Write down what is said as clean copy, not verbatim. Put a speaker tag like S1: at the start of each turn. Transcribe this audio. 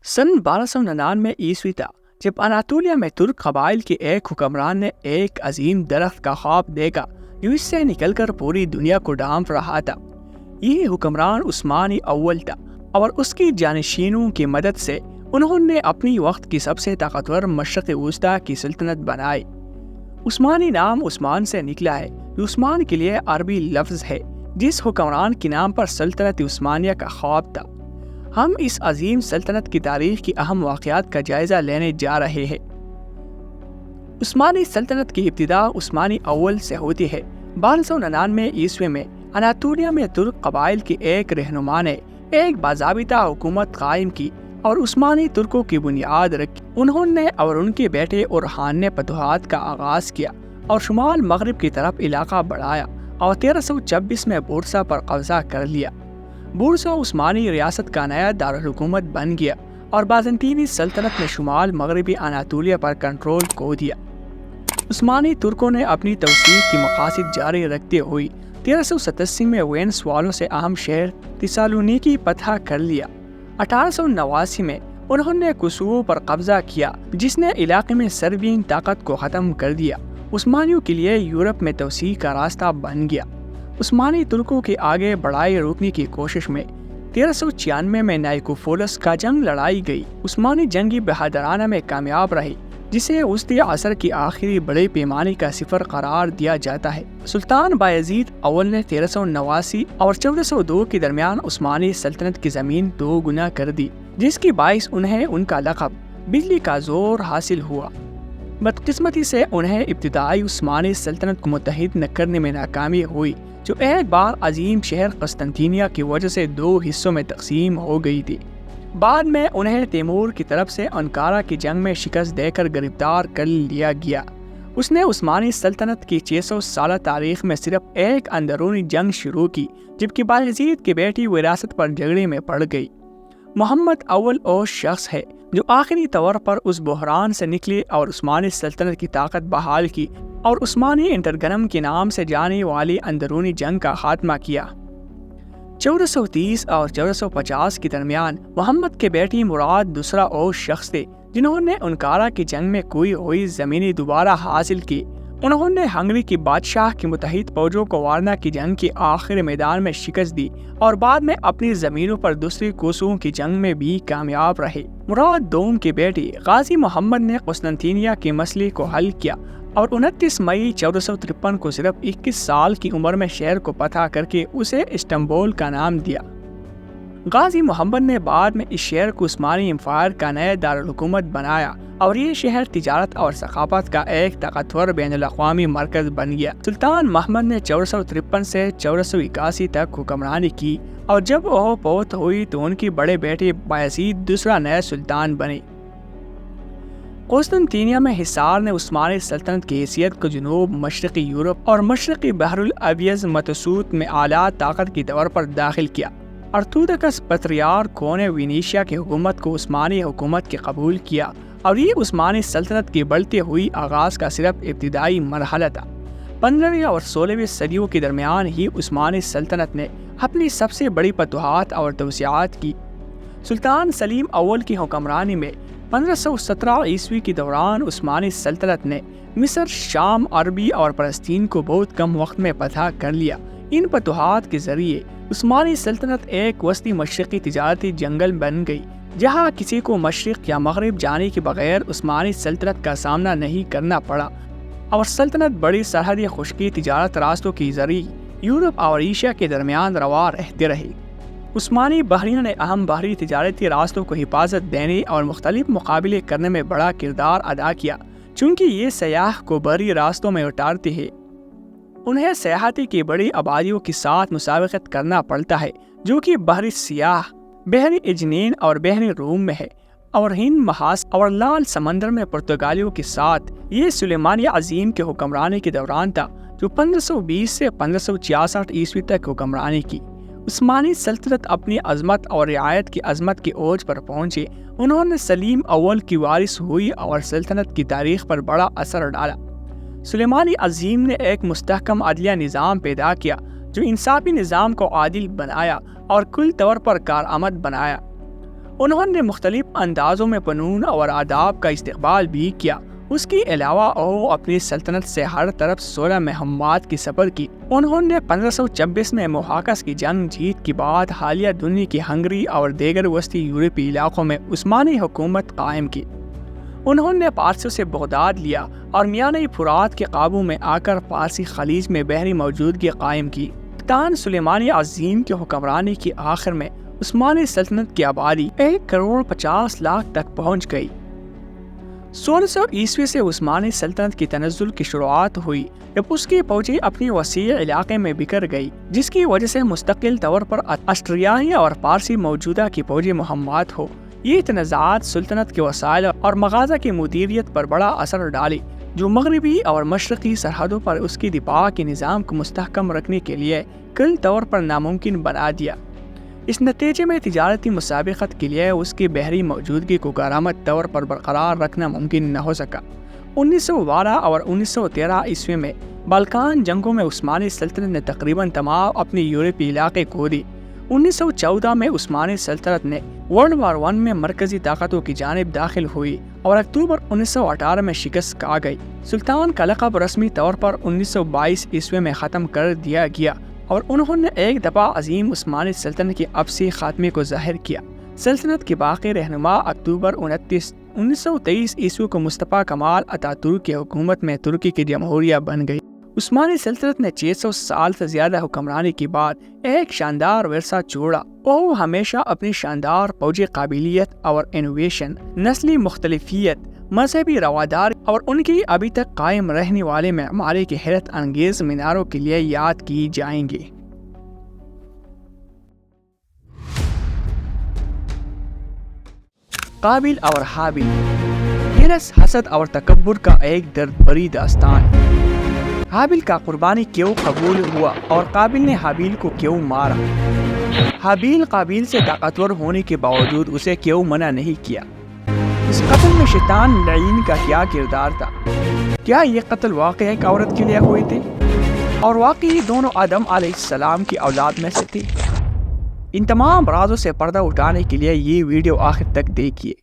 S1: सन 1299 ईस्वी तक जब अनातोलिया में तुर्क कबाइल के एक हुक्मरान ने एक अजीम दरख्त का ख्वाब देखा जो इससे निकलकर पूरी दुनिया को ढांप रहा था। ये हुक्मरान उस्मानी अव्वल था और उसकी जानशीनों की मदद से उन्होंने अपनी वक्त की सबसे ताकतवर मशरक़ वस्ता की सल्तनत बनाई। उस्मानी नाम उस्मान से निकला है जो उस्मान के लिए अरबी लफ्ज़ है जिस हुक्मरान के नाम पर सल्तनत उस्मानिया का ख्वाब था। हम इस अजीम सल्तनत की तारीख की अहम वाक़यात का जायज़ा लेने जा रहे हैं। उस्मानी सल्तनत की इब्तिदा उस्मानी अव्वल से होती है। 1299 ईस्वी में अनातोलिया में तुर्क कबाइल के एक रहनुमा ने एक बाज़ाबिता हुकूमत कायम की और उस्मानी तुर्कों की बुनियाद रखी। उन्होंने और उनके बेटे उरहान ने फतूहात का आगाज़ किया और शुमाल मगरिब की तरफ इलाका बढ़ाया और 1326 में बुर्सा पर कब्जा कर लिया। बुर्सा उस्मानी रियासत का नया दारुल हुकूमत बन गया और बाज़ंतीनी सल्तनत ने शुमाल मगरबी अनातोलिया पर कंट्रोल खो दिया। उस्मानी तुर्कों ने अपनी तवसीक की मकासद जारी रखते हुए 1387 में वेन्स वालों से अहम शहर थिस्सलुनीकी फतह कर लिया। 1889 में उन्होंने कोसोवो पर कब्जा किया जिसने इलाके में सर्बियन ताकत को ख़त्म कर दिया। उस्मानियों के लिए यूरोप में तवसीक का रास्ता बन गया। उस्मानी तुर्कों के आगे बढ़ाई रोकने की कोशिश में 1396 में नाइकोफोलस का जंग लड़ाई गई। उस्मानी जंगी बहादुराना में कामयाब रही जिसे उस्ती असर की आखिरी बड़े पैमाने का सिफर करार दिया जाता है। सुल्तान बायजीद अव्वल ने 1389 और 1402 के दरमियान उस्मानी सल्तनत की ज़मीन 2 गुना कर दी जिसकी बाइस उन्हें उनका लक़ब बिजली का जोर हासिल हुआ। बदकिस्मती से उन्हें इब्तिदाई उस्मानी सल्तनत को मुत्तहिद न करने में नाकामी हुई जो एक बार अजीम शहर कस्तांतिनिया की वजह से 2 हिस्सों में तकसीम हो गई थी। बाद में उन्हें तैमूर की तरफ से अंकारा की जंग में शिकस्त देकर गिरफ्तार कर लिया गया। उसने उस्मानी सल्तनत की 600 साल तारीख में सिर्फ एक अंदरूनी जंग शुरू की जबकि बायजीद की बेटी विरासत पर झगड़े में पड़ गई। मोहम्मद अव्वल वो शख्स है जो आखिरी तौर पर उस बहरान से निकले और उस्मानी सल्तनत की ताकत बहाल की और उस्मानी इंटरगनम के नाम से जाने वाली अंदरूनी जंग का खात्मा किया। 1430 और 1450 के दरमियान मोहम्मद के बेटी मुराद दूसरा वो शख्स थे जिन्होंने अंकारा की जंग में खोई हुई ज़मीनें दोबारा हासिल की। उन्होंने हंगरी की बादशाह की मुत्तहिद फौजों को वारना की जंग के आखिरी मैदान में शिकस्त दी और बाद में अपनी ज़मीनों पर दूसरी कोसोवो की जंग में भी कामयाब रहे। मुराद दोम के बेटे गाजी मोहम्मद ने कुस्तांतिनिया के मसले को हल किया और 29 मई 1453 को सिर्फ 21 साल की उम्र में शहर को फतह करके उसे इस्तांबुल का नाम दिया। गाजी मोहम्मद ने बाद में इस शहर को उस्मानी एम्पायर का नया दारुल हुकूमत बनाया और ये शहर तिजारत और सकाफत का एक ताकतवर बैनुल अक़वामी मरकज़ बन गया। सुल्तान महमद ने 1453 से 1481 तक हुक्मरानी की और जब वह फौत हुई तो उनकी बड़े बेटे बायजीद दूसरा नया सुल्तान बने। कुस्तांतिनिया में हिसार ने उस्मानी सल्तनत की हैसियत को जनूब मशरक़ी यूरोप और मशरक़ी बहरुल अबियज़ मतसूत में आला ताकत की तौर पर दाखिल किया। अर्थोडक्स पत्रियार्क कोने विनीशिया की हुकूमत को उस्मानी हुकूमत के कबूल किया और ये उस्मानी सल्तनत की बढ़ती हुई आगाज़ का सिर्फ इब्तिदाई मरहला था। 15वीं और 16वीं सदियों के दरमियान ही उस्मानी सल्तनत ने अपनी सबसे बड़ी फतूहात और तवसियात की। सुल्तान सलीम अव्वल की हुक्मरानी में 1517 ईस्वी के दौरान उस्मानी सल्तनत ने मिस्र, शाम, अरबी और फ़लस्तीन को बहुत कम वक्त में फतह कर लिया। इन फतूहात के ज़रिए उस्मानी सल्तनत एक वस्ती मशरक़ी तिजारती जंगल बन गई जहाँ किसी को मशरिक़ या मगरिब जाने के बगैर उस्मानी सल्तनत का सामना नहीं करना पड़ा और सल्तनत बड़ी सरहदी खुश्की तिजारत रास्तों के ज़रिए यूरोप और एशिया के दरमियान रवा रहते रहे। उस्मानी बहरीन ने अहम बहरी तिजारती रास्तों को हिफाजत देने और मुख्तलिफ मुकाबले करने में बड़ा किरदार अदा किया। चूँकि ये सयाह को बहरी रास्तों में उतारते हैं उन्हें सयाहती की बड़ी आबादियों के साथ मुसावकत करना पड़ता है जो कि बहरी सियाह, बहरी इजनीन और बहरी रूम में है और हिंद महास और लाल समंदर में पुर्तगालियों के साथ। ये सुलेमानी अजीम के हुक्मरानी के दौरान था जो 1520 से 1566 ईस्वी तक हुक्मरानी की। उस्मानी सल्तनत अपनी अजमत और रियायत की अजमत की ओज पर पहुँचे। उन्होंने सलीम अव्वल की वारिस हुई और सल्तनत की तारीख पर बड़ा असर डाला। सुलेमानी अजीम ने एक मुस्तहकम अदलिया निज़ाम पैदा किया जो इंसाफी निज़ाम को आदिल बनाया और कुल तौर पर कारआमद बनाया। انہوں نے مختلف اندازوں میں فنون اور آداب کا استقبال بھی کیا۔ اس کے علاوہ وہ اپنی سلطنت سے ہر طرف 16 مہمات کی سفر کی۔ انہوں نے 1526 میں محاکس کی جنگ جیت کے بعد حالیہ دنیا کی ہنگری اور دیگر وسطی یورپی علاقوں میں عثمانی حکومت قائم کی۔ انہوں نے پارسیوں سے بغداد لیا اور میانہ فرات کے قابو میں آ کر فارسی خلیج میں بحری موجودگی قائم کی۔ سلطان سلیمان عظیم کی حکمرانی کے آخر میں عثمانی سلطنت کی آبادی 1,50,00,000 تک پہنچ گئی۔ 1600 عیسوی سے عثمانی سلطنت کی تنزل کی شروعات ہوئی جب اس کی فوجیں اپنی وسیع علاقے میں بکھر گئی، جس کی وجہ سے مستقل طور پر آسٹریائی اور فارسی موجودہ کی فوجی مہمات ہو۔ یہ تنازعات سلطنت کے وسائل اور مغازہ کی مدیریت پر بڑا اثر ڈالی، جو مغربی اور مشرقی سرحدوں پر اس کی دفاع کے نظام کو مستحکم رکھنے کے لیے کل طور پر ناممکن بنا دیا۔ اس نتیجے میں تجارتی مسابقت کے لیے اس کی بحری موجودگی کو کارآمد طور پر برقرار رکھنا ممکن نہ ہو سکا۔ 1912 اور 1913 عیسوی میں بالکان جنگوں میں عثمانی سلطنت نے تقریباً تمام اپنے یورپی علاقے کھو دی۔ 1914 میں عثمانی سلطنت نے ورلڈ وار 1 میں مرکزی طاقتوں کی جانب داخل ہوئی اور اکتوبر 1918 میں شکست کھا گئی۔ سلطان کا لقب رسمی طور پر 1922 عیسوی میں ختم کر دیا گیا اور انہوں نے ایک دفعہ عظیم عثمانی سلطنت کے ابسی خاتمے کو ظاہر کیا۔ سلطنت کے باقی رہنما اکتوبر 29، 1923 عیسوی کو مصطفیٰ کمال اتاتürk کی حکومت میں ترکی کی جمہوریہ بن گئی۔ عثمانی سلطنت نے 600 سال سے زیادہ حکمرانی کے بعد ایک شاندار ورثہ چھوڑا۔ وہ ہمیشہ اپنی شاندار فوجی قابلیت اور انوویشن، نسلی مختلفیت، مذہبی رواداری اور ان کی ابھی تک قائم رہنے والے معماری کی حیرت انگیز میناروں کے لیے یاد کی جائیں گی۔ قابل اور حابل، حرص، حسد اور تکبر کا ایک درد بھری داستان۔ حابل کا قربانی کیوں قبول ہوا اور قابل نے حابیل کو کیوں مارا؟ حابیل قابیل سے طاقتور ہونے کے باوجود اسے کیوں منع نہیں کیا؟ اس قتل میں شیطان لعین کا کیا کردار تھا؟ کیا یہ قتل واقعی ایک عورت کے لیے ہوئے تھے اور واقعی دونوں آدم علیہ السلام کی اولاد میں سے تھے؟ ان تمام رازوں سے پردہ اٹھانے کے لیے یہ ویڈیو آخر تک دیکھیے۔